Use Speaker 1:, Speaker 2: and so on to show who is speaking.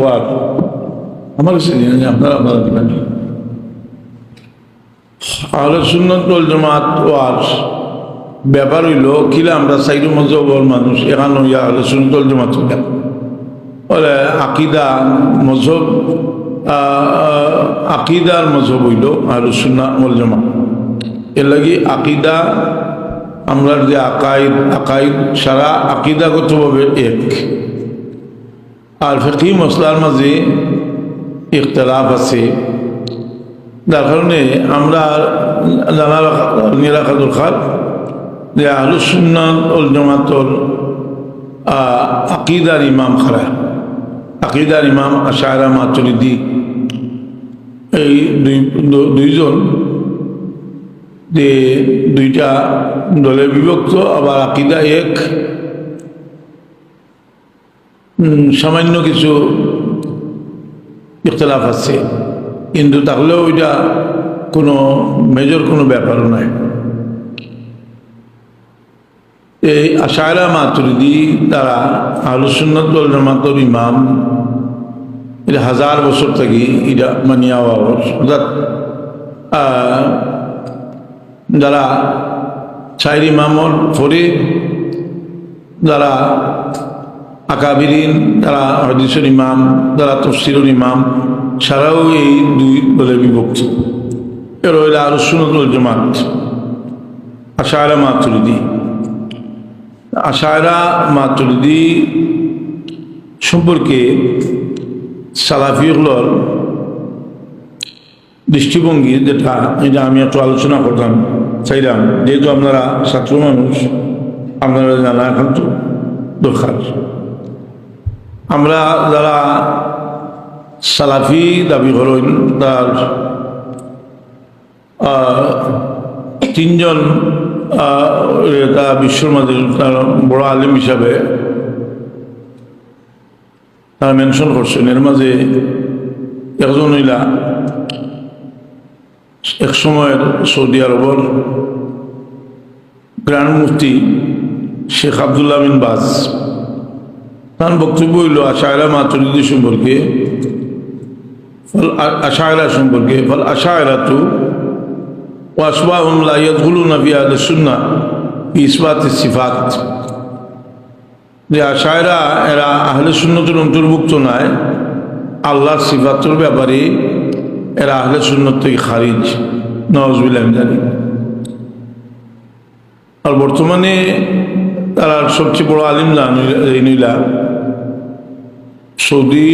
Speaker 1: ওয়াজ আমার কাছে আপনারা দিবেন। আহলে সুন্নাত ওয়াল জামাত ওয়াজ ব্যাপার হইল কিলা আমরা সাইরু মজহবর মানুষ এখানে আহলে সুন্নাত ওয়াল জামাত বলে আকিদা মজহব আকিদার মজহব হইল আহলে সুন্নাত ওয়াল জামাত। এর লাগি আকিদা আমরা যে আকাইদ সারা আকিদাগতভাবে এক, আর ফিকহি মসলার মাঝে ইখতিলাফ আছে। যার কারণে আমরা জানা রাখা দরকার যে আহলে সুন্নাত ওয়াল জামাতের আকিদার ইমাম খারা, আকিদার ইমাম আশআরি মাতুরিদি, এই দুইজন যে দুইটা দলে বিভক্ত, আবার আকিদা এক। সামান্য কিছু ইখতিলাফ আছে, কিন্তু তাহলেও ওইটা কোনো মেজর কোনো ব্যাপারও নয়। এই আশআরি মাতুরিদি তারা আহলে সুন্নাত ওয়াল জামাতের ইমাম, এটা 1000 বছর থেকে এটা মানিয়া অর্থাৎ যারা চার ইমামর পরে যারা আকাবিরিন, যারা হাদিসের ইমাম, যারা তাফসীরের ইমাম, সারাও এই দুই দলে বিভক্ত। এর হইল আহলে সুন্নাত ওয়াল জামাত আশআরি মাতুরিদি। আশআরি মাতুরিদি সম্পর্কে সালাফিগুলোর দৃষ্টিভঙ্গি যেটা, এটা আমি একটু আলোচনা করতাম চাইলাম, যেহেতু আপনারা ছাত্র মানুষ, আপনারা জানা এখন তো দরকার। আমরা যারা সালাফি দাবি করেন তার তিনজন তারা বিশ্বর মাঝে তার বড় আলেম হিসাবে তারা মেনশন করছেন। এর মাঝে একজন হইলা এক সময়ের সৌদি আরবের গ্র্যান্ড মুফতি শেখ আব্দুল্লাহ বিন বাজ। তার বক্তব্য হইল আশআরি মাতুরিদি সম্পর্কে, আশআরি সম্পর্কে, ফল আশআরিতু ওয়া আসবাহুম লা ইয়াদখুলুনা ফি আহলি সুন্নাহ ফি ইসবাতিস সিফাত। যে আশআরি এরা আহলে সুন্নাতের অন্তর্ভুক্ত নয়, আল্লাহর সিফাতের ব্যাপারে এরা আহলে সুন্নাত থেকে খারিজ, নাউযুবিল্লাহ মিন যালিক। আর বর্তমানে তারা সবচেয়ে বড় আলিম সৌদি